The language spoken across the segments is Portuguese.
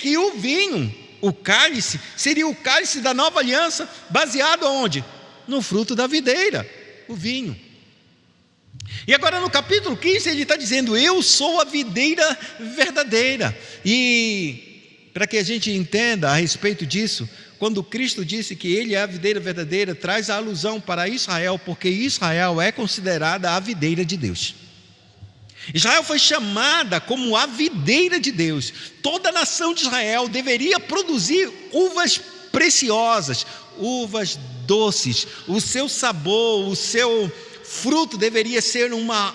que o vinho, o cálice, seria o cálice da nova aliança, baseado aonde? No fruto da videira, o vinho. E agora no capítulo 15 ele está dizendo: eu sou a videira verdadeira. E para que a gente entenda a respeito disso, quando Cristo disse que ele é a videira verdadeira, traz a alusão para Israel, porque Israel é considerada a videira de Deus. Israel foi chamada como a videira de Deus. Toda a nação de Israel deveria produzir uvas preciosas, uvas doces. O seu sabor, o seu fruto deveria ser uma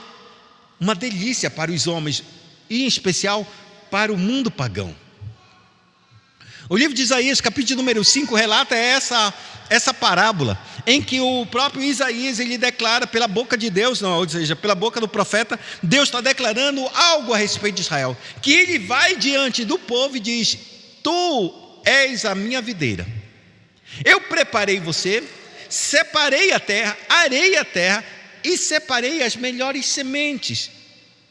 delícia para os homens, e em especial para o mundo pagão. O livro de Isaías, capítulo número 5, relata essa parábola, em que o próprio Isaías, ele declara pela boca de Deus, não, ou seja, pela boca do profeta, Deus está declarando algo a respeito de Israel, que ele vai diante do povo e diz: tu és a minha videira, eu preparei você, separei a terra, arei a terra, e separei as melhores sementes,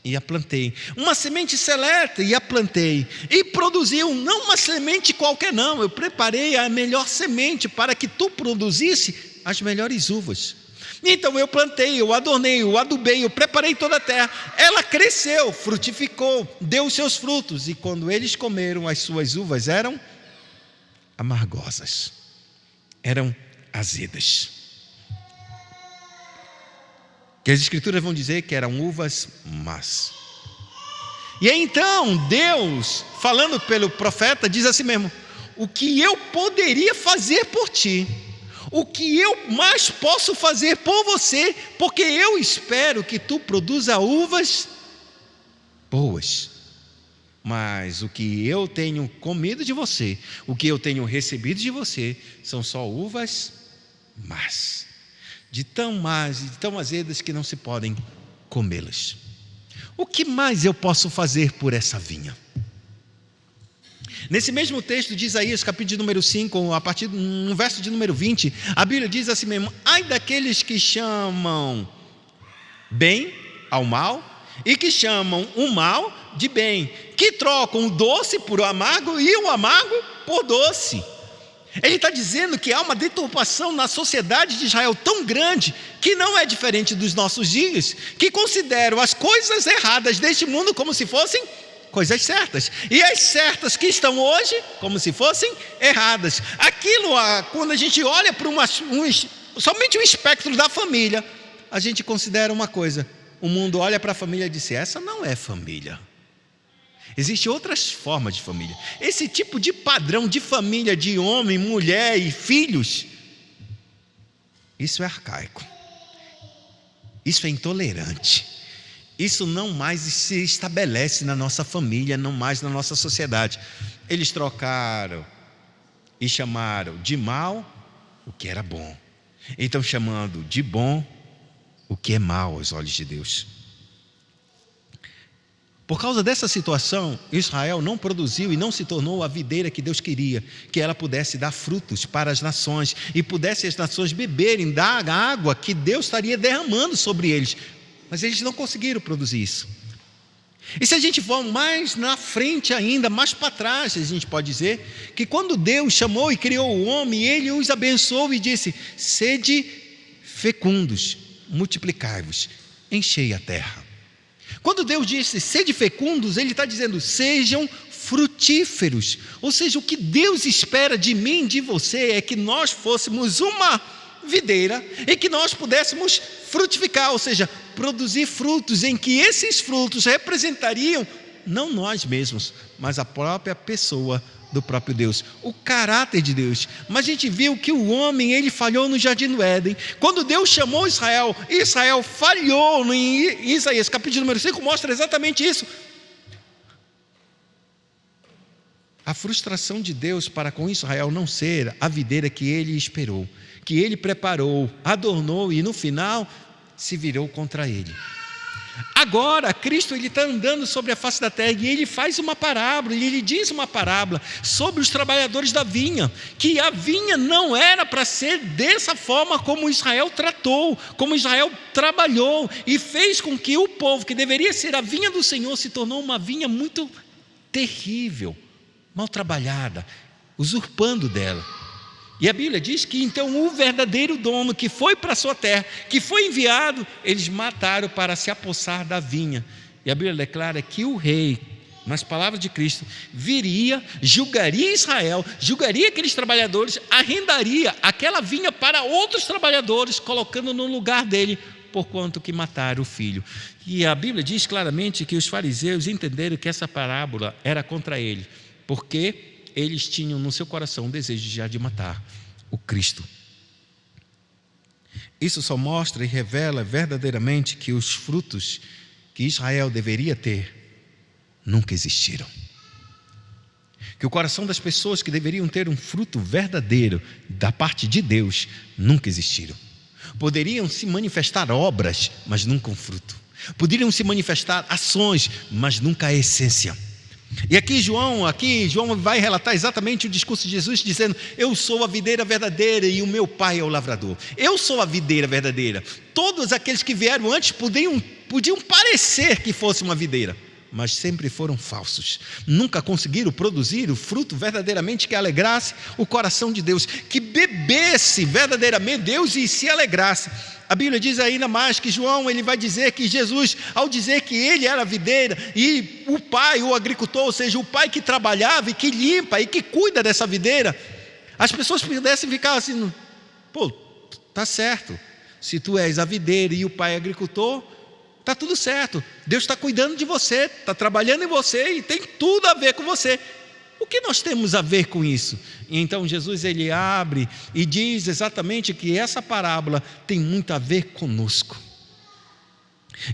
e a plantei. Uma semente seleta, e a plantei. E produziu, não uma semente qualquer não, eu preparei a melhor semente, para que tu produzisse as melhores uvas. Então eu plantei, eu adornei, eu adubei, eu preparei toda a terra. Ela cresceu, frutificou, deu os seus frutos. E quando eles comeram, as suas uvas eram amargosas, eram azedas. Que as escrituras vão dizer que eram uvas más. E aí então Deus, falando pelo profeta, diz assim mesmo: o que eu poderia fazer por ti, o que eu mais posso fazer por você, porque eu espero que tu produza uvas boas. Mas o que eu tenho comido de você, o que eu tenho recebido de você, são só uvas más, de tão más e de tão azedas que não se podem comê-las. O que mais eu posso fazer por essa vinha? Nesse mesmo texto de Isaías, capítulo número 5, a partir no verso de número 20, a Bíblia diz assim mesmo: ai daqueles que chamam bem ao mal, e que chamam o mal de bem, que trocam o doce por o amargo, e o amargo por doce. Ele está dizendo que há uma deturpação na sociedade de Israel tão grande, que não é diferente dos nossos dias, que consideram as coisas erradas deste mundo como se fossem coisas certas, e as certas que estão hoje como se fossem erradas. Aquilo, quando a gente olha para somente um espectro da família, a gente considera uma coisa: o mundo olha para a família e diz: essa não é família. Existem outras formas de família. Esse tipo de padrão de família, de homem, mulher e filhos, isso é arcaico, isso é intolerante, isso não mais se estabelece na nossa família, não mais na nossa sociedade. Eles trocaram e chamaram de mal o que era bom, então chamando de bom o que é mal aos olhos de Deus. Por causa dessa situação, Israel não produziu e não se tornou a videira que Deus queria, que ela pudesse dar frutos para as nações, e pudessem as nações beberem da água que Deus estaria derramando sobre eles. Mas eles não conseguiram produzir isso. E se a gente for mais na frente ainda, mais para trás, a gente pode dizer que quando Deus chamou e criou o homem, Ele os abençoou e disse: sede fecundos, multiplicai-vos, enchei a terra. Quando Deus disse sede fecundos, Ele está dizendo: sejam frutíferos. Ou seja, o que Deus espera de mim, de você, é que nós fôssemos uma videira e que nós pudéssemos frutificar, ou seja, produzir frutos, em que esses frutos representariam não nós mesmos, mas a própria pessoa do próprio Deus, o caráter de Deus. Mas a gente viu que o homem, ele falhou no jardim do Éden. Quando Deus chamou Israel, Israel falhou. Em Isaías capítulo número 5 mostra exatamente isso. A frustração de Deus para com Israel não ser a videira que ele esperou, que ele preparou, adornou, e no final se virou contra ele. Agora Cristo está andando sobre a face da terra, e ele faz uma parábola, e ele diz uma parábola sobre os trabalhadores da vinha, que a vinha não era para ser dessa forma como Israel tratou, como Israel trabalhou, e fez com que o povo que deveria ser a vinha do Senhor se tornou uma vinha muito terrível, mal trabalhada, usurpando dela. E a Bíblia diz que então o verdadeiro dono que foi para a sua terra, que foi enviado, eles mataram para se apossar da vinha. E a Bíblia declara que o rei, nas palavras de Cristo, viria, julgaria Israel, julgaria aqueles trabalhadores, arrendaria aquela vinha para outros trabalhadores, colocando no lugar dele, porquanto que mataram o filho. E a Bíblia diz claramente que os fariseus entenderam que essa parábola era contra ele, porque eles tinham no seu coração o desejo já de matar o Cristo. Isso só mostra e revela verdadeiramente que os frutos que Israel deveria ter nunca existiram. Que o coração das pessoas que deveriam ter um fruto verdadeiro da parte de Deus nunca existiram. Poderiam se manifestar obras, mas nunca um fruto. Poderiam se manifestar ações, mas nunca a essência. E aqui João vai relatar exatamente o discurso de Jesus, dizendo: eu sou a videira verdadeira e o meu pai é o lavrador. Eu sou a videira verdadeira. Todos aqueles que vieram antes podiam parecer que fosse uma videira, mas sempre foram falsos. Nunca conseguiram produzir o fruto verdadeiramente que alegrasse o coração de Deus, que bebesse verdadeiramente Deus e se alegrasse. A Bíblia diz ainda mais que João, ele vai dizer que Jesus, ao dizer que ele era a videira e o pai, o agricultor, ou seja, o pai que trabalhava e que limpa e que cuida dessa videira, as pessoas pudessem ficar assim: pô, tá certo, se tu és a videira e o pai é agricultor, está tudo certo, Deus está cuidando de você, está trabalhando em você e tem tudo a ver com você. O que nós temos a ver com isso? E então Jesus, ele abre e diz exatamente que essa parábola tem muito a ver conosco.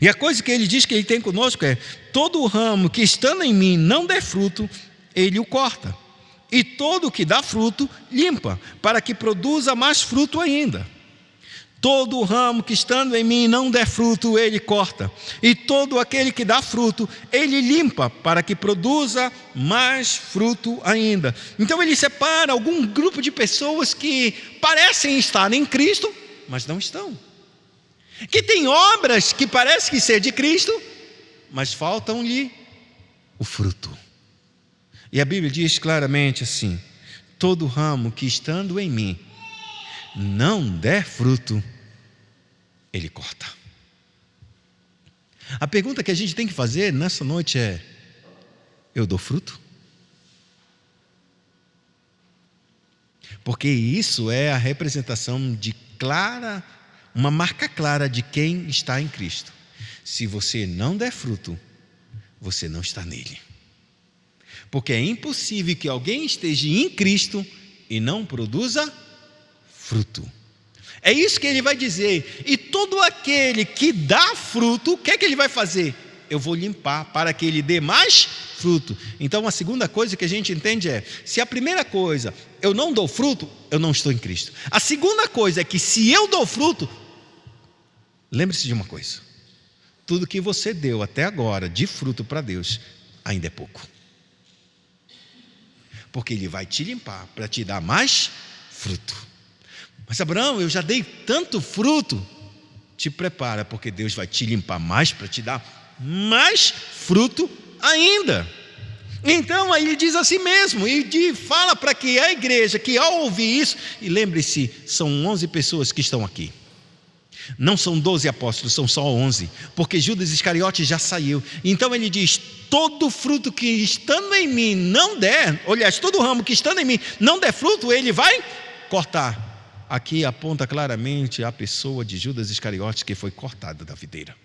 E a coisa que ele diz que ele tem conosco é: todo o ramo que estando em mim não der fruto, ele o corta, e todo o que dá fruto, limpa, para que produza mais fruto ainda. Todo o ramo que estando em mim não der fruto, ele corta, e todo aquele que dá fruto, ele limpa, para que produza mais fruto ainda. Então ele separa algum grupo de pessoas que parecem estar em Cristo, mas não estão, que tem obras que parecem que ser de Cristo, mas faltam-lhe o fruto. E a Bíblia diz claramente assim: todo ramo que estando em mim não der fruto, ele corta. A pergunta que a gente tem que fazer nessa noite é: eu dou fruto? Porque isso é a representação de uma marca clara de quem está em Cristo. Se você não der fruto, você não está nele. Porque é impossível que alguém esteja em Cristo e não produza fruto. É isso que ele vai dizer. E todo aquele que dá fruto, o que é que ele vai fazer? Eu vou limpar para que ele dê mais fruto. Então a segunda coisa que a gente entende é: se a primeira coisa, eu não dou fruto, eu não estou em Cristo. A segunda coisa é que se eu dou fruto, lembre-se de uma coisa: tudo que você deu até agora de fruto para Deus ainda é pouco. Porque ele vai te limpar para te dar mais fruto. Mas Abraão, eu já dei tanto fruto. Te prepara, porque Deus vai te limpar mais para te dar mais fruto ainda. Então aí ele diz assim mesmo, e fala para que a igreja, que ao ouvir isso, e lembre-se, são 11 pessoas que estão aqui. Não são 12 apóstolos, são só 11, porque Judas Iscariote já saiu. Então ele diz: todo fruto que estando em mim não der, aliás, todo ramo que estando em mim não der fruto, ele vai cortar. Aqui aponta claramente a pessoa de Judas Iscariote, que foi cortada da videira,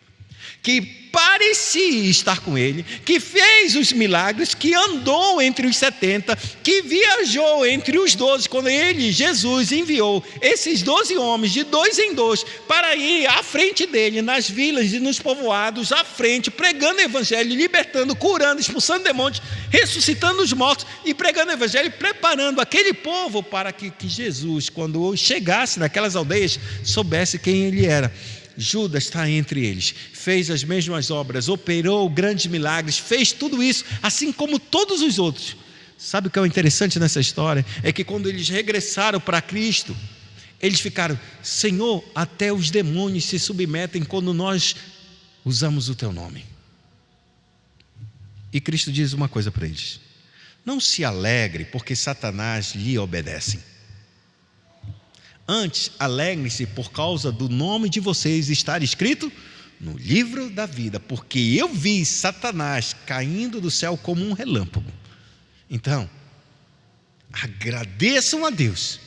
que parecia estar com ele, que fez os milagres, que andou entre os 70, que viajou entre os 12, quando Jesus enviou esses 12 homens de 2 em 2 para ir à frente dele, nas vilas e nos povoados, à frente, pregando o evangelho, libertando, curando, expulsando demônios, ressuscitando os mortos e pregando o evangelho, preparando aquele povo para que Jesus, quando chegasse naquelas aldeias, soubesse quem ele era. Judas está entre eles, fez as mesmas obras, operou grandes milagres, fez tudo isso, assim como todos os outros. Sabe o que é interessante nessa história? É que quando eles regressaram para Cristo, eles ficaram: Senhor, até os demônios se submetem quando nós usamos o teu nome. E Cristo diz uma coisa para eles: Não se alegre porque Satanás lhe obedece. Antes, alegre-se por causa do nome de vocês estar escrito no livro da vida, porque eu vi Satanás caindo do céu como um relâmpago. Então, agradeçam a Deus,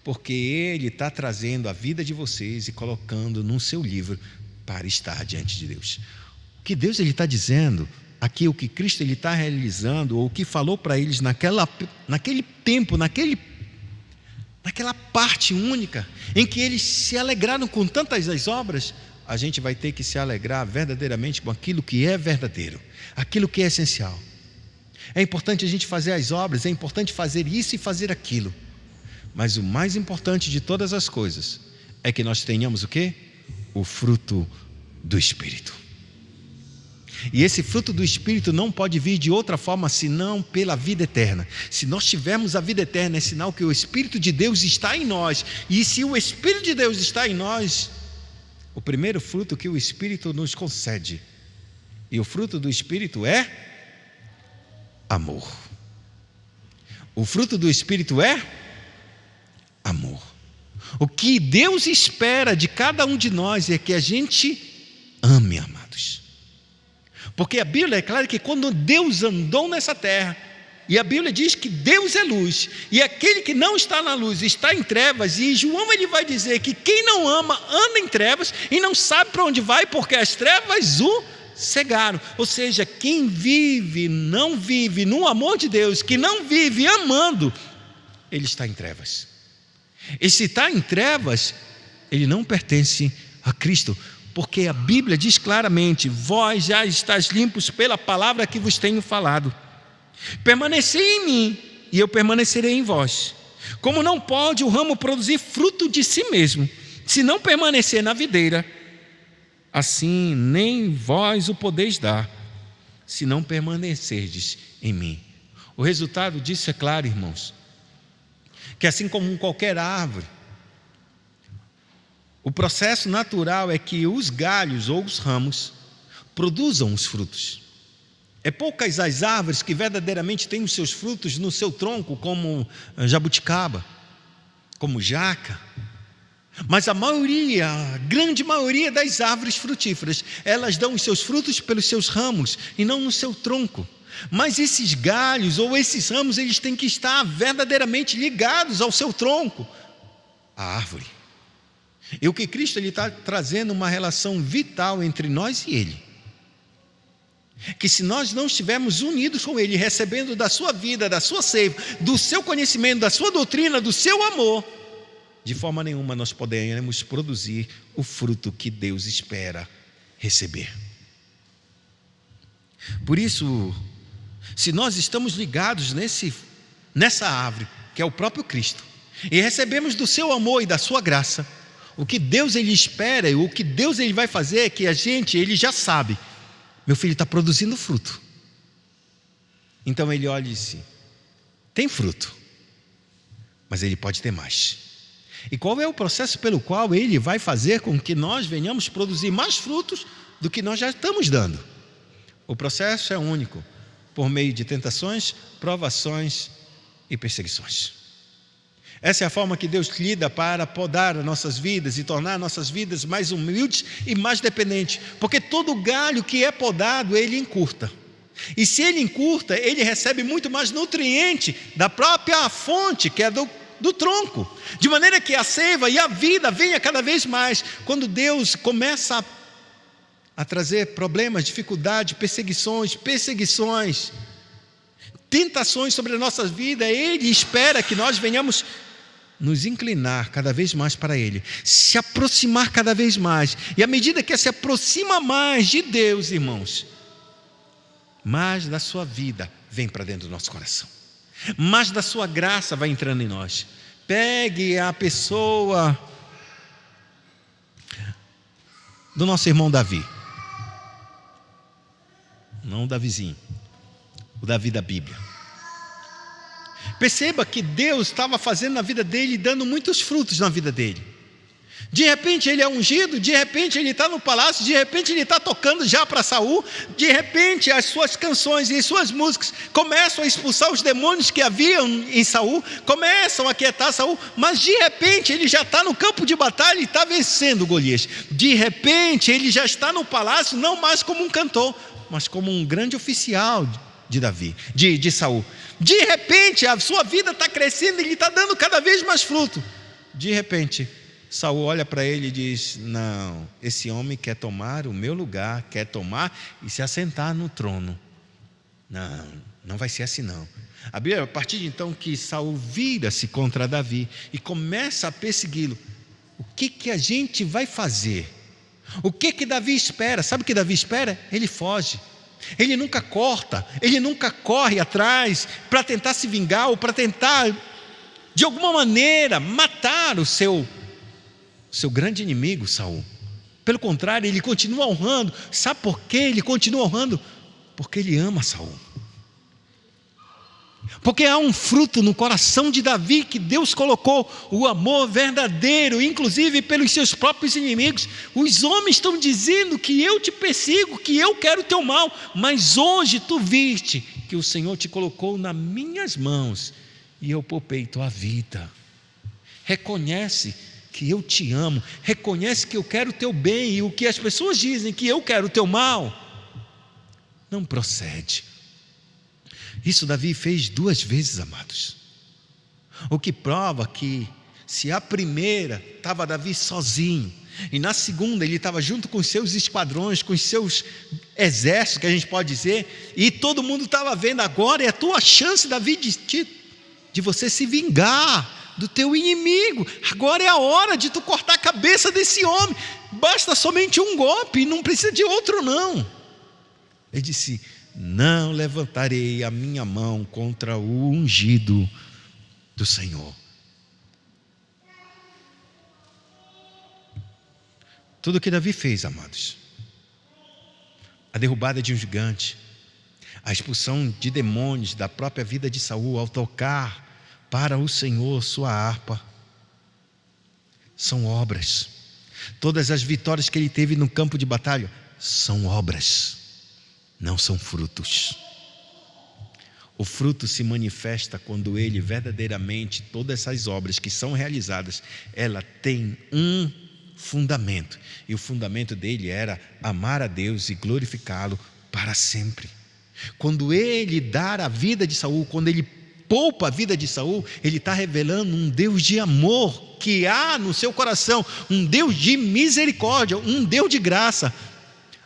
porque Ele está trazendo a vida de vocês e colocando no seu livro para estar diante de Deus. O que Deus está dizendo aqui, o que Cristo está realizando, ou o que falou para eles naquele tempo, naquela parte única, em que eles se alegraram com tantas das obras, a gente vai ter que se alegrar verdadeiramente com aquilo que é verdadeiro, aquilo que é essencial. É importante a gente fazer as obras, é importante fazer isso e fazer aquilo, mas o mais importante de todas as coisas é que nós tenhamos o quê? O fruto do Espírito. E esse fruto do Espírito não pode vir de outra forma senão pela vida eterna. Se nós tivermos a vida eterna, é sinal que o Espírito de Deus está em nós. E se o Espírito de Deus está em nós, o primeiro fruto que o Espírito nos concede, e o fruto do Espírito é amor. O fruto do Espírito é amor. O que Deus espera de cada um de nós é que a gente ame, amados. Porque a Bíblia é clara que quando Deus andou nessa terra, e a Bíblia diz que Deus é luz, e aquele que não está na luz está em trevas, e João ele vai dizer que quem não ama anda em trevas e não sabe para onde vai, porque as trevas o cegaram. Ou seja, quem não vive no amor de Deus, que não vive amando, ele está em trevas. E se está em trevas, ele não pertence a Cristo, porque a Bíblia diz claramente: vós já estáis limpos pela palavra que vos tenho falado. Permanecei em mim e eu permanecerei em vós. Como não pode o ramo produzir fruto de si mesmo, se não permanecer na videira, assim nem vós o podeis dar, se não permanecerdes em mim. O resultado disso é claro, irmãos, que assim como qualquer árvore, o processo natural é que os galhos ou os ramos produzam os frutos. É poucas as árvores que verdadeiramente têm os seus frutos no seu tronco, como jabuticaba, como jaca. Mas a grande maioria das árvores frutíferas, elas dão os seus frutos pelos seus ramos e não no seu tronco. Mas esses galhos ou esses ramos, eles têm que estar verdadeiramente ligados ao seu tronco, à árvore. E o que Cristo está trazendo uma relação vital entre nós e Ele. Que se nós não estivermos unidos com Ele, recebendo da sua vida, da sua seiva, do seu conhecimento, da sua doutrina, do seu amor, de forma nenhuma nós poderemos produzir o fruto que Deus espera receber. Por isso, se nós estamos ligados nessa árvore, que é o próprio Cristo, e recebemos do seu amor e da sua graça, o que Deus ele espera e o que Deus ele vai fazer é que ele já sabe: meu filho está produzindo fruto. Então ele olha e diz: tem fruto, mas ele pode ter mais. E qual é o processo pelo qual ele vai fazer com que nós venhamos produzir mais frutos do que nós já estamos dando? O processo é único, por meio de tentações, provações e perseguições. Essa é a forma que Deus lida para podar as nossas vidas e tornar nossas vidas mais humildes e mais dependentes. Porque todo galho que é podado, ele encurta. E se ele encurta, ele recebe muito mais nutriente da própria fonte, que é do tronco. De maneira que a seiva e a vida venha cada vez mais. Quando Deus começa a trazer problemas, dificuldades, perseguições, tentações sobre a nossa vida, Ele espera que nós venhamos nos inclinar cada vez mais para Ele, se aproximar cada vez mais. E à medida que se aproxima mais de Deus, irmãos, mais da sua vida vem para dentro do nosso coração, mais da sua graça vai entrando em nós. Pegue a pessoa do nosso irmão Davi, não o Davizinho, o Davi da Bíblia. Perceba que Deus estava fazendo na vida dele, dando muitos frutos na vida dele. De repente ele é ungido, de repente ele está no palácio, de repente ele está tocando já para Saul, de repente as suas canções e as suas músicas começam a expulsar os demônios que haviam em Saul, começam a aquietar Saul, mas de repente ele já está no campo de batalha e está vencendo Golias. De repente ele já está no palácio, não mais como um cantor, mas como um grande oficial de Saul. De repente a sua vida está crescendo e ele está dando cada vez mais fruto. De repente Saul olha para ele e diz: não, esse homem quer tomar o meu lugar, quer tomar e se assentar no trono. Não, não vai ser assim não. A Bíblia, a partir de então que Saul vira-se contra Davi e começa a persegui-lo, o que a gente vai fazer? O que Davi espera? Sabe o que Davi espera? Ele foge. Ele nunca corta, ele nunca corre atrás para tentar se vingar ou para tentar, de alguma maneira, matar o seu grande inimigo, Saul. Pelo contrário, ele continua honrando. Sabe por que ele continua honrando? Porque ele ama Saul. Porque há um fruto no coração de Davi que Deus colocou, o amor verdadeiro, inclusive pelos seus próprios inimigos. Os homens estão dizendo que eu te persigo, que eu quero o teu mal, mas hoje tu viste que o Senhor te colocou nas minhas mãos e eu poupei tua vida. Reconhece que eu te amo, reconhece que eu quero o teu bem, e o que as pessoas dizem que eu quero o teu mal, não procede. Isso Davi fez 2 vezes, amados, o que prova que se a primeira estava Davi sozinho, e na segunda ele estava junto com os seus esquadrões, com os seus exércitos, que a gente pode dizer, e todo mundo estava vendo, agora é a tua chance, Davi, de você se vingar do teu inimigo. Agora é a hora de tu cortar a cabeça desse homem, basta somente um golpe, não precisa de outro não. Ele disse: não levantarei a minha mão contra o ungido do Senhor. Tudo o que Davi fez, amados, a derrubada de um gigante, a expulsão de demônios da própria vida de Saul ao tocar para o Senhor sua harpa, são obras. Todas as vitórias que ele teve no campo de batalha são obras, não são frutos. O fruto se manifesta quando ele verdadeiramente, todas essas obras que são realizadas, ela tem um fundamento, e o fundamento dele era amar a Deus e glorificá-lo para sempre. Quando ele dá a vida de Saul, quando ele poupa a vida de Saul, ele está revelando um Deus de amor que há no seu coração, um Deus de misericórdia, um Deus de graça.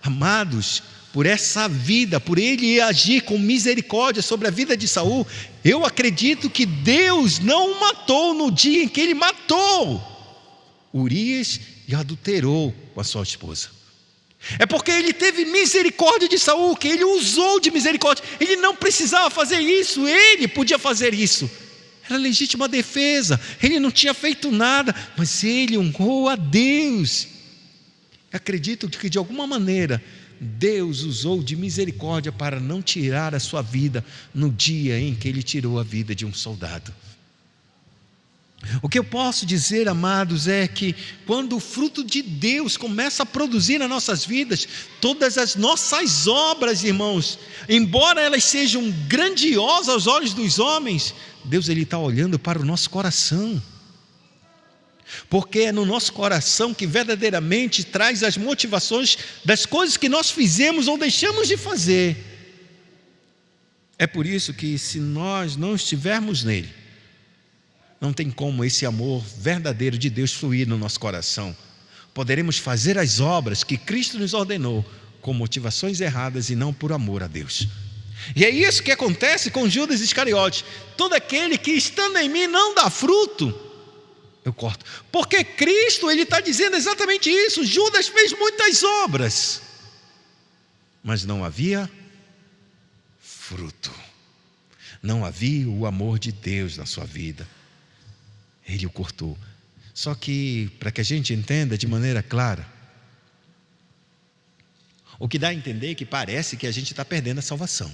Amados, por essa vida, por ele agir com misericórdia sobre a vida de Saul, eu acredito que Deus não o matou no dia em que ele matou Urias e adulterou com a sua esposa. É porque ele teve misericórdia de Saul, que ele usou de misericórdia. Ele não precisava fazer isso, ele podia fazer isso. Era legítima defesa, ele não tinha feito nada, mas ele honrou a Deus. Acredito que de alguma maneira Deus usou de misericórdia para não tirar a sua vida no dia em que ele tirou a vida de um soldado. O que eu posso dizer, amados, é que quando o fruto de Deus começa a produzir nas nossas vidas, todas as nossas obras, irmãos, embora elas sejam grandiosas aos olhos dos homens, Deus está olhando para o nosso coração, porque é no nosso coração que verdadeiramente traz as motivações das coisas que nós fizemos ou deixamos de fazer. É por isso que, se nós não estivermos nele, não tem como esse amor verdadeiro de Deus fluir no nosso coração. Poderemos fazer as obras que Cristo nos ordenou com motivações erradas e não por amor a Deus. E é isso que acontece com Judas Iscariotes. Todo aquele que estando em mim não dá fruto, eu corto. Porque Cristo, ele está dizendo exatamente isso. Judas fez muitas obras, mas não havia fruto. Não havia o amor de Deus na sua vida. Ele o cortou. Só que, para que a gente entenda de maneira clara, o que dá a entender é que parece que a gente está perdendo a salvação.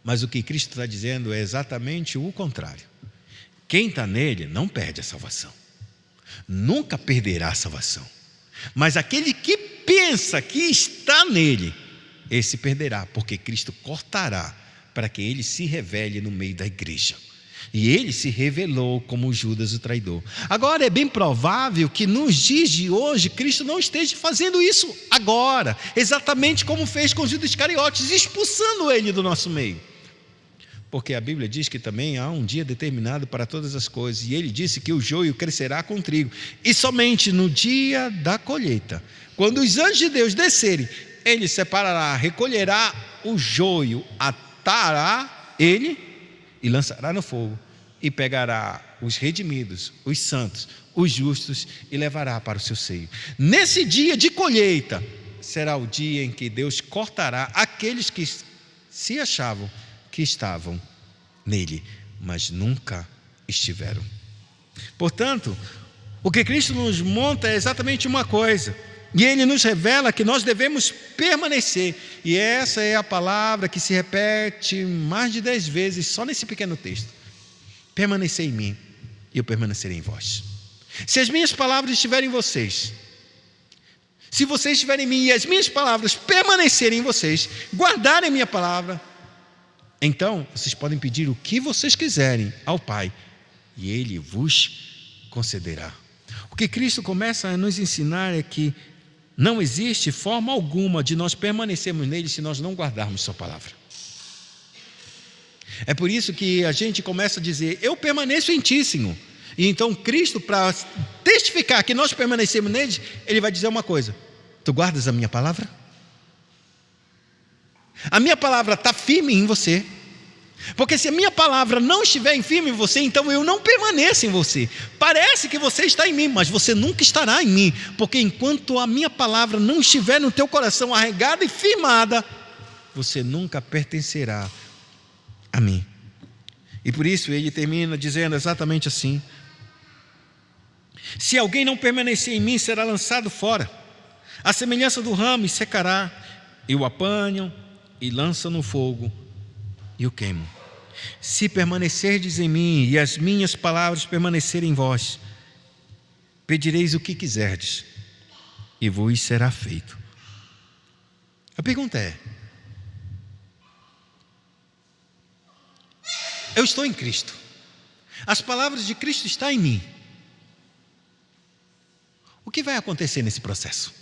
Mas o que Cristo está dizendo é exatamente o contrário. Quem está nele não perde a salvação. nunca perderá a salvação. Mas aquele que pensa que está nele, esse perderá, porque Cristo cortará para que ele se revele no meio da igreja. E ele se revelou como Judas o traidor. Agora é bem provável que nos dias de hoje Cristo não esteja fazendo isso agora, exatamente como fez com Judas Iscariotes, expulsando ele do nosso meio. Porque a Bíblia diz que também há um dia determinado para todas as coisas, e ele disse que o joio crescerá com o trigo, e somente no dia da colheita, quando os anjos de Deus descerem, ele separará, recolherá o joio, atará ele e lançará no fogo, e pegará os redimidos, os santos, os justos, e levará para o seu seio. Nesse dia de colheita será o dia em que Deus cortará aqueles que se achavam que estavam nele, mas nunca estiveram. Portanto, o que Cristo nos monta é exatamente uma coisa, e Ele nos revela que nós devemos permanecer, e essa é a palavra que se repete mais de 10 vezes só nesse pequeno texto: permanecer em mim e eu permanecerei em vós. Se as minhas palavras estiverem em vocês, se vocês estiverem em mim e as minhas palavras permanecerem em vocês, guardarem a minha palavra, então vocês podem pedir o que vocês quiserem ao Pai, e Ele vos concederá. O que Cristo começa a nos ensinar é que não existe forma alguma de nós permanecermos nele se nós não guardarmos sua palavra. É por isso que a gente começa a dizer: eu permaneço em ti, Senhor. E então Cristo, para testificar que nós permanecemos nele, Ele vai dizer uma coisa: tu guardas a minha palavra? A minha palavra está firme em você? Porque se a minha palavra não estiver firme em você, então eu não permaneço em você. Parece que você está em mim, mas você nunca estará em mim, porque enquanto a minha palavra não estiver no teu coração arraigada e firmada, você nunca pertencerá a mim. E por isso ele termina dizendo exatamente assim: se alguém não permanecer em mim, será lançado fora, a semelhança do ramo, e secará, e o apanham e lançam no fogo e o queimam. Se permanecerdes em mim e as minhas palavras permanecerem em vós, pedireis o que quiserdes e vos será feito. A pergunta é: eu estou em Cristo, as palavras de Cristo estão em mim, o que vai acontecer nesse processo?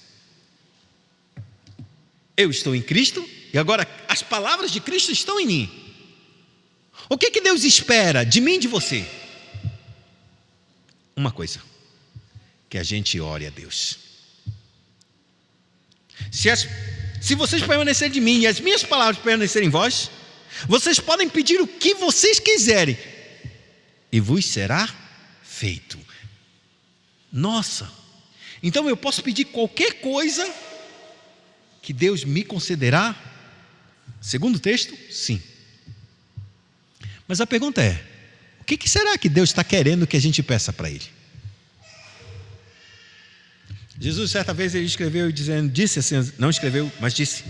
Eu estou em Cristo e agora as palavras de Cristo estão em mim. O que Deus espera de mim e de você? Uma coisa: que a gente ore a Deus. Se vocês permanecerem de mim e as minhas palavras permanecerem em vós, vocês podem pedir o que vocês quiserem e vos será feito. Nossa, então eu posso pedir qualquer coisa que Deus me concederá? Segundo o texto, sim. Mas a pergunta é: o que será que Deus está querendo que a gente peça para Ele? Jesus, certa vez, ele escreveu disse assim, não escreveu, mas disse: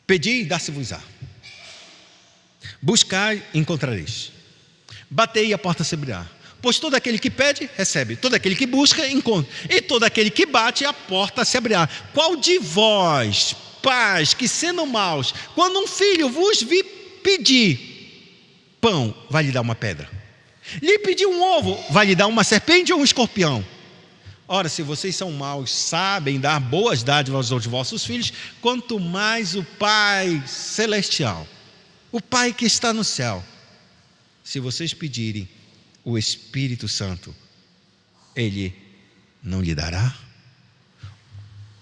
pedi e dar-se-vos-á, buscai e encontrareis, batei e a porta se abrirá. Pois todo aquele que pede, recebe, todo aquele que busca, encontra, e todo aquele que bate, a porta se abrirá. Qual de vós, pais, que sendo maus, quando um filho vos vir pedir pão, vai lhe dar uma pedra? Lhe pedir um ovo, vai lhe dar uma serpente ou um escorpião? Ora, se vocês são maus, sabem dar boas dádivas aos vossos filhos, quanto mais o Pai Celestial, o Pai que está no céu, se vocês pedirem o Espírito Santo, Ele não lhe dará?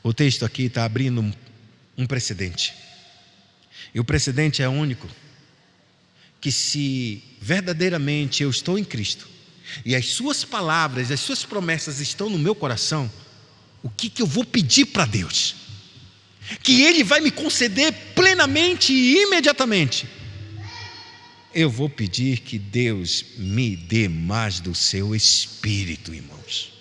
O texto aqui está abrindo um precedente, e o precedente é único: que se verdadeiramente eu estou em Cristo, e as suas palavras, as suas promessas estão no meu coração, o que eu vou pedir para Deus? Que Ele vai me conceder plenamente e imediatamente. Eu vou pedir que Deus me dê mais do seu Espírito, irmãos.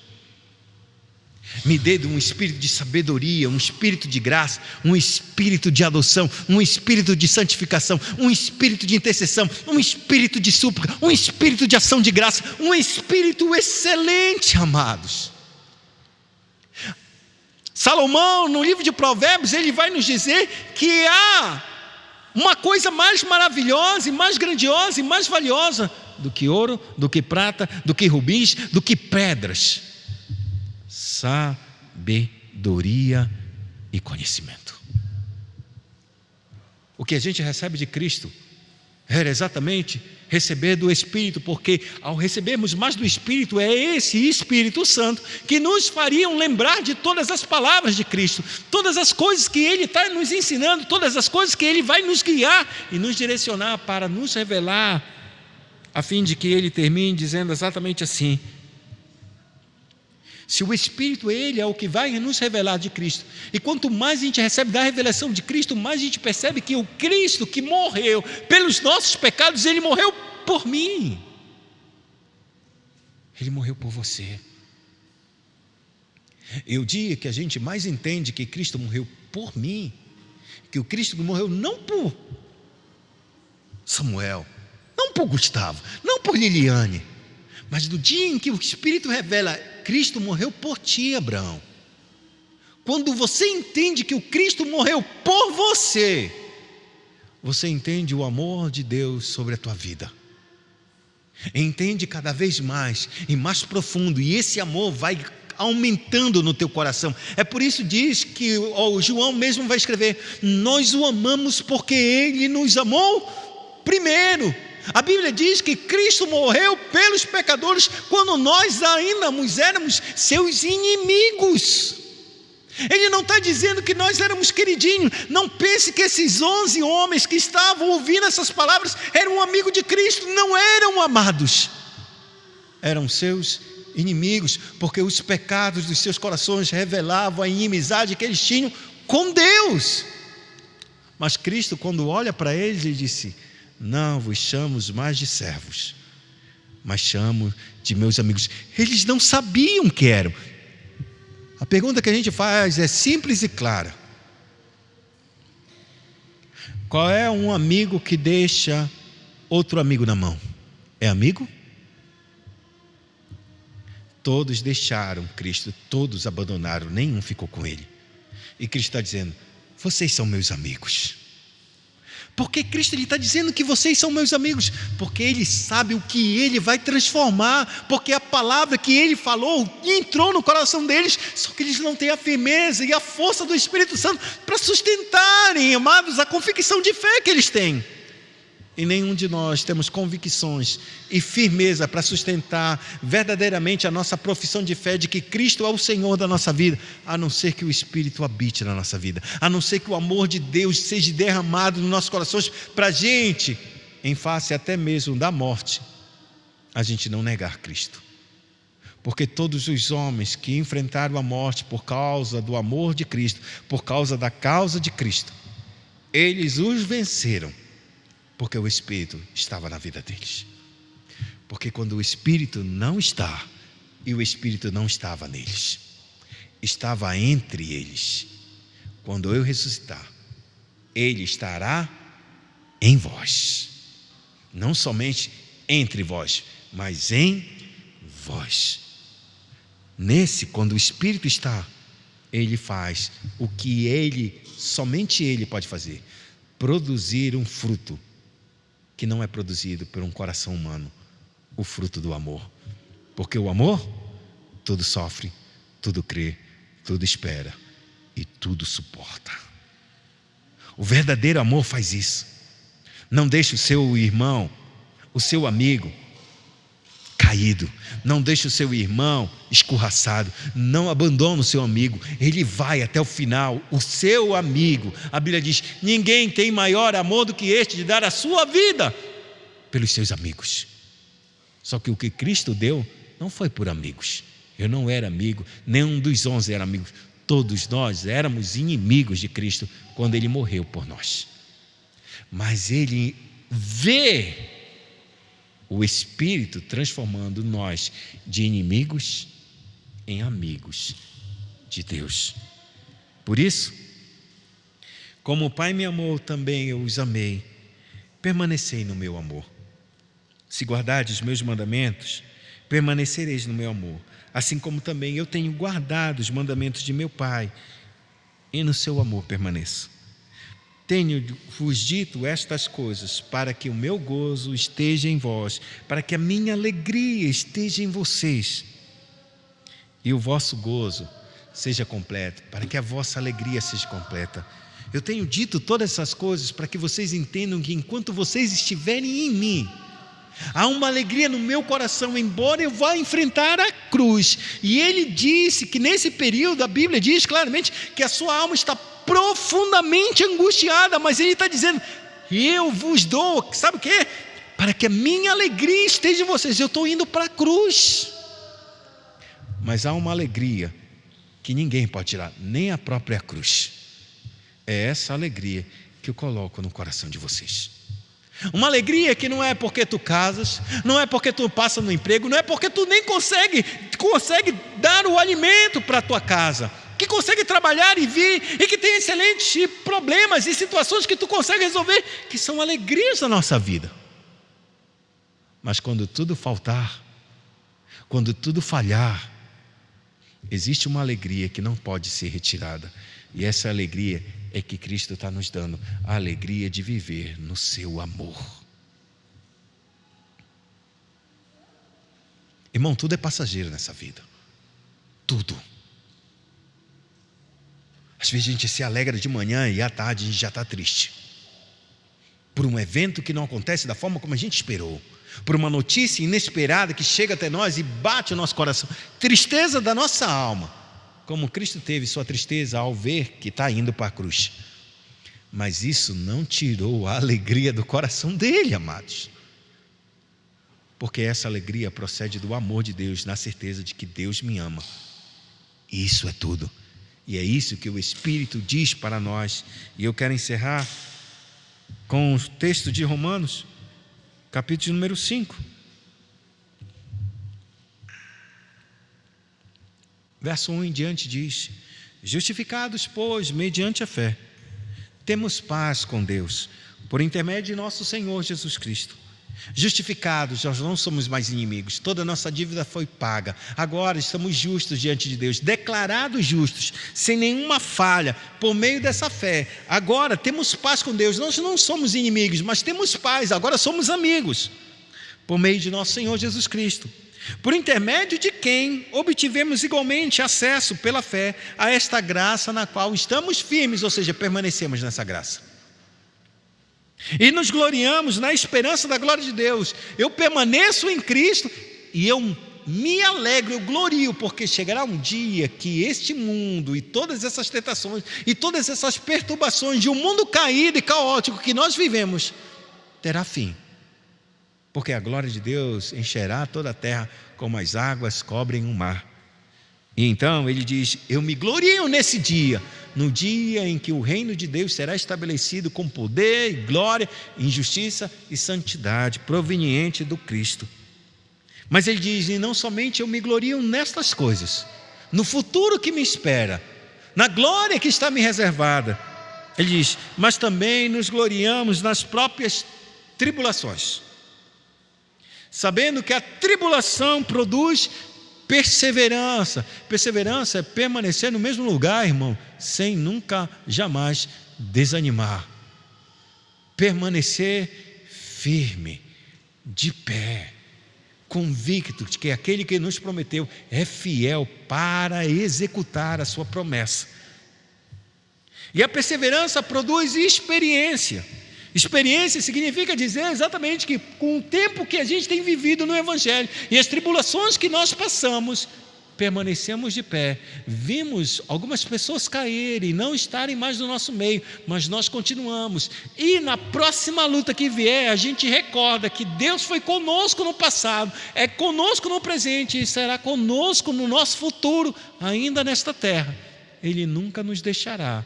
Me dê um espírito de sabedoria, um espírito de graça, um espírito de adoção, um espírito de santificação, um espírito de intercessão, um espírito de súplica, um espírito de ação de graça, um espírito excelente, amados. Salomão, no livro de Provérbios, ele vai nos dizer que há uma coisa mais maravilhosa e mais grandiosa e mais valiosa do que ouro, do que prata, do que rubis, do que pedras: sabedoria e conhecimento. O que a gente recebe de Cristo era exatamente receber do Espírito, porque ao recebermos mais do Espírito, é esse Espírito Santo que nos fariam lembrar de todas as palavras de Cristo, todas as coisas que Ele está nos ensinando, todas as coisas que Ele vai nos guiar e nos direcionar para nos revelar, a fim de que Ele termine dizendo exatamente assim: se o Espírito, Ele é o que vai nos revelar de Cristo, e quanto mais a gente recebe da revelação de Cristo, mais a gente percebe que o Cristo que morreu pelos nossos pecados, Ele morreu por mim, Ele morreu por você. E o dia que a gente mais entende que Cristo morreu por mim, que o Cristo morreu não por Samuel, não por Gustavo, não por Liliane, mas no dia em que o Espírito revela: Cristo morreu por ti, Abraão. Quando você entende que o Cristo morreu por você, você entende o amor de Deus sobre a tua vida. Entende cada vez mais e mais profundo, e esse amor vai aumentando no teu coração. É por isso diz que o João mesmo vai escrever: nós o amamos porque Ele nos amou primeiro. A Bíblia diz que Cristo morreu pelos pecadores quando nós ainda éramos seus inimigos. Ele não está dizendo que nós éramos queridinhos. Não pense que esses 11 homens que estavam ouvindo essas palavras eram amigos de Cristo. Não eram, amados. Eram seus inimigos, porque os pecados dos seus corações revelavam a inimizade que eles tinham com Deus. Mas Cristo, quando olha para eles, ele disse: não vos chamo mais de servos, mas chamo de meus amigos. Eles não sabiam que eram. A pergunta que a gente faz é simples e clara: qual é um amigo que deixa outro amigo na mão? É amigo? Todos deixaram Cristo, todos abandonaram, nenhum ficou com Ele. E Cristo está dizendo: vocês são meus amigos. Por que Cristo está dizendo que vocês são meus amigos? Porque Ele sabe o que Ele vai transformar, porque a palavra que Ele falou entrou no coração deles, só que eles não têm a firmeza e a força do Espírito Santo para sustentarem, amados, a convicção de fé que eles têm. E nenhum de nós temos convicções e firmeza para sustentar verdadeiramente a nossa profissão de fé de que Cristo é o Senhor da nossa vida, a não ser que o Espírito habite na nossa vida, a não ser que o amor de Deus seja derramado nos nossos corações, para a gente, em face até mesmo da morte, a gente não negar Cristo. Porque todos os homens que enfrentaram a morte por causa do amor de Cristo, por causa da causa de Cristo, eles os venceram, porque o Espírito estava na vida deles. Porque quando o Espírito não está, e o Espírito não estava neles, estava entre eles. Quando eu ressuscitar, Ele estará em vós. Não somente entre vós, mas em vós. Quando o Espírito está, Ele faz o que somente Ele pode fazer: produzir um fruto que não é produzido por um coração humano, o fruto do amor. Porque o amor tudo sofre, tudo crê, tudo espera e tudo suporta. O verdadeiro amor faz isso. Não deixe o seu irmão, o seu amigo caído, não deixe o seu irmão escorraçado, não abandone o seu amigo, ele vai até o final. O seu amigo, a Bíblia diz: ninguém tem maior amor do que este, de dar a sua vida pelos seus amigos. Só que o que Cristo deu não foi por amigos. Eu não era amigo, nenhum dos 11 era amigo. Todos nós éramos inimigos de Cristo quando Ele morreu por nós. Mas Ele vê o Espírito transformando nós de inimigos em amigos, de Deus. Por isso, como o Pai me amou, também eu os amei. Permanecei no meu amor. Se guardardes os meus mandamentos, permanecereis no meu amor, assim como também eu tenho guardado os mandamentos de meu Pai, e no seu amor permaneço. Tenho-vos dito estas coisas, para que o meu gozo esteja em vós, para que a minha alegria esteja em vocês, e o vosso gozo seja completo, para que a vossa alegria seja completa. Eu tenho dito todas essas coisas para que vocês entendam que enquanto vocês estiverem em mim, há uma alegria no meu coração, embora eu vá enfrentar a cruz. E ele disse que nesse período, a Bíblia diz claramente que a sua alma está profundamente angustiada, mas ele está dizendo: eu vos dou, sabe o que? Para que a minha alegria esteja em vocês. Eu estou indo para a cruz, mas há uma alegria que ninguém pode tirar, nem a própria cruz. É essa alegria que eu coloco no coração de vocês. Uma alegria que não é porque tu casas, não é porque tu passa no emprego, não é porque tu nem consegue dar o alimento para a tua casa, que consegue trabalhar e vir, e que tem excelentes problemas e situações que tu consegue resolver, que são alegrias da nossa vida. Mas quando tudo faltar, quando tudo falhar, existe uma alegria que não pode ser retirada, e essa alegria é que Cristo está nos dando, a alegria de viver no seu amor. Irmão, tudo é passageiro nessa vida, tudo. Às vezes a gente se alegra de manhã e à tarde a gente já está triste, por um evento que não acontece da forma como a gente esperou, por uma notícia inesperada que chega até nós e bate o nosso coração, tristeza da nossa alma, como Cristo teve sua tristeza ao ver que está indo para a cruz. Mas isso não tirou a alegria do coração dele, amados, porque essa alegria procede do amor de Deus, na certeza de que Deus me ama. Isso é tudo, e é isso que o Espírito diz para nós. E eu quero encerrar com o texto de Romanos, capítulo número 5, verso 1 em diante diz: justificados, pois, mediante a fé, temos paz com Deus, por intermédio de nosso Senhor Jesus Cristo. Justificados, nós não somos mais inimigos, toda a nossa dívida foi paga, agora estamos justos diante de Deus, declarados justos, sem nenhuma falha, por meio dessa fé. Agora temos paz com Deus, nós não somos inimigos, mas temos paz, agora somos amigos, por meio de nosso Senhor Jesus Cristo, por intermédio de quem obtivemos igualmente acesso pela fé a esta graça na qual estamos firmes, ou seja, permanecemos nessa graça, e nos gloriamos na esperança da glória de Deus. Eu permaneço em Cristo e eu me alegro, eu glorio, porque chegará um dia que este mundo e todas essas tentações e todas essas perturbações de um mundo caído e caótico que nós vivemos terá fim, porque a glória de Deus encherá toda a terra como as águas cobrem o mar. E então ele diz: eu me glorio nesse dia, no dia em que o reino de Deus será estabelecido com poder e glória, em justiça e santidade, proveniente do Cristo. Mas ele diz: e não somente eu me glorio nestas coisas, no futuro que me espera, na glória que está me reservada. Ele diz: mas também nos gloriamos nas próprias tribulações, sabendo que a tribulação produz perseverança. Perseverança é permanecer no mesmo lugar, irmão, sem nunca, jamais desanimar. Permanecer firme, de pé, convicto de que aquele que nos prometeu é fiel para executar a sua promessa. E a perseverança produz experiência. Experiência significa dizer exatamente que com o tempo que a gente tem vivido no Evangelho e as tribulações que nós passamos, permanecemos de pé. Vimos algumas pessoas caírem e não estarem mais no nosso meio, mas nós continuamos. E na próxima luta que vier, a gente recorda que Deus foi conosco no passado, é conosco no presente e será conosco no nosso futuro, ainda nesta terra. Ele nunca nos deixará.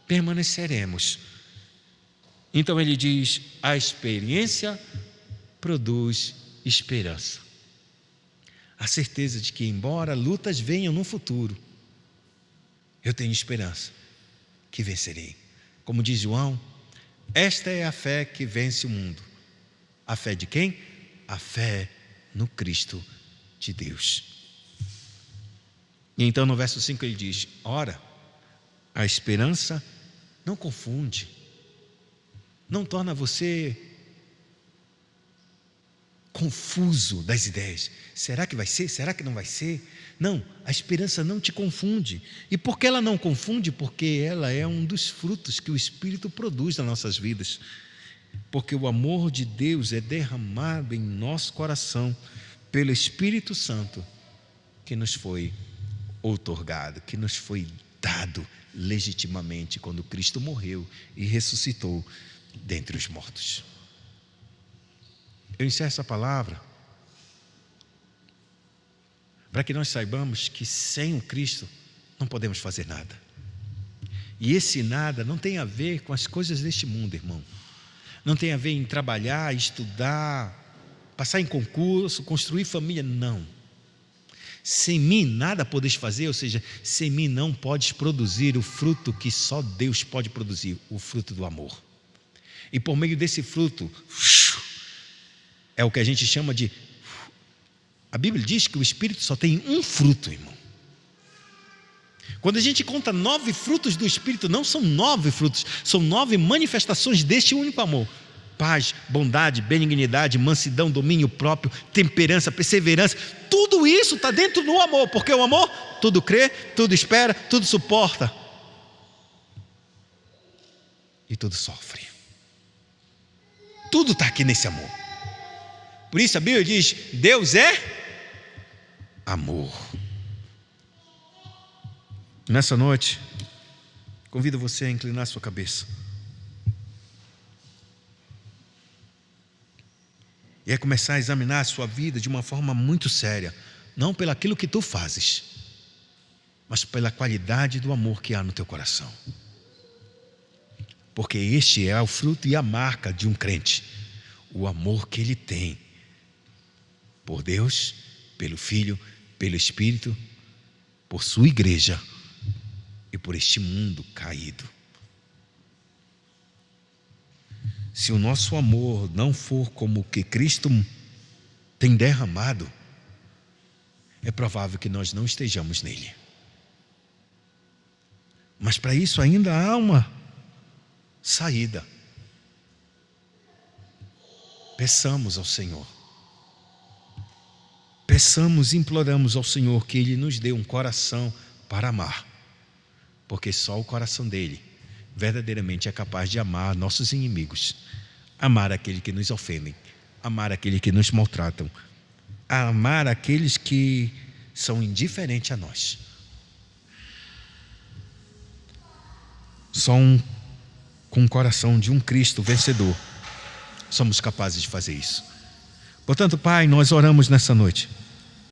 Permaneceremos. Então ele diz: a experiência produz esperança. A certeza de que, embora lutas venham no futuro, eu tenho esperança que vencerei. Como diz João, esta é a fé que vence o mundo. A fé de quem? A fé no Cristo de Deus. E então no verso 5 ele diz: ora, a esperança não confunde, não torna você confuso das ideias. Será que vai ser? Será que não vai ser? Não, a esperança não te confunde. E por que ela não confunde? Porque ela é um dos frutos que o Espírito produz nas nossas vidas. Porque o amor de Deus é derramado em nosso coração pelo Espírito Santo que nos foi outorgado, que nos foi dado legitimamente quando Cristo morreu e ressuscitou dentre os mortos. Eu encerro essa palavra para que nós saibamos que sem o Cristo não podemos fazer nada. E esse nada não tem a ver com as coisas deste mundo, irmão. Não tem a ver em trabalhar, estudar, passar em concurso, construir família, não. Sem mim nada podes fazer, ou seja, sem mim não podes produzir o fruto que só Deus pode produzir, o fruto do amor. E por meio desse fruto, é o que a gente chama de... A Bíblia diz que o Espírito só tem um fruto, irmão. Quando a gente conta 9 frutos do Espírito, não são 9 frutos, são 9 manifestações deste único amor: paz, bondade, benignidade, mansidão, domínio próprio, temperança, perseverança. Tudo isso está dentro do amor, porque o amor tudo crê, tudo espera, tudo suporta e tudo sofre. Tudo está aqui nesse amor. Por isso a Bíblia diz: Deus é amor. Nessa noite, convido você a inclinar sua cabeça e a começar a examinar a sua vida de uma forma muito séria, não pelo aquilo que tu fazes, mas pela qualidade do amor que há no teu coração. Porque este é o fruto e a marca de um crente: o amor que ele tem por Deus, pelo Filho, pelo Espírito, por sua igreja e por este mundo caído. Se o nosso amor não for como o que Cristo tem derramado, é provável que nós não estejamos nele. Mas para isso ainda há uma saída. Peçamos ao Senhor. Peçamos e imploramos ao Senhor que Ele nos dê um coração para amar. Porque só o coração dele verdadeiramente é capaz de amar nossos inimigos, amar aqueles que nos ofendem, amar aqueles que nos maltratam, amar aqueles que são indiferentes a nós. Só com o coração de um Cristo vencedor somos capazes de fazer isso. Portanto, Pai, nós oramos nessa noite